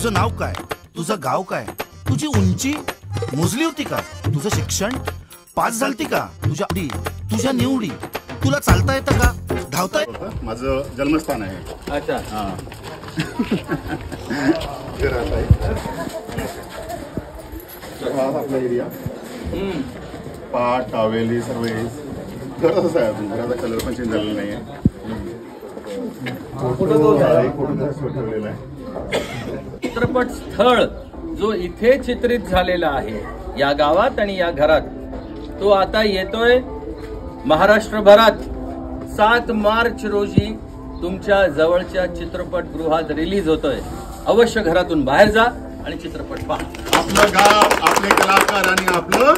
तुझं नाव काय, तुझं गाव काय, तुझी उंची मोजली होती का, तुझं शिक्षण पास झालती का, तुझ्या निवडी, तुला चालता येतं का, धावता येतं? माझं जन्मस्थान आहे. अच्छा हा आपला एरिया पाट टावेली सर्व घरच आहे. अजून घराचा कलर पण चेंज झालेला नाही आहे. ठेवलेला आहे. चित्रपट स्थळ जो इथे चित्रित झालेला आहे या गावात आणि या घरात, तो आता येतोय महाराष्ट्रभरात. 7 मार्च रोजी तुमच्या जवळच्या चित्रपटगृहात रिलीज होतोय. अवश्य घरातून बाहेर जा आणि चित्रपट पहा. आपलं गाव, आपले कलाकार आणि आपलं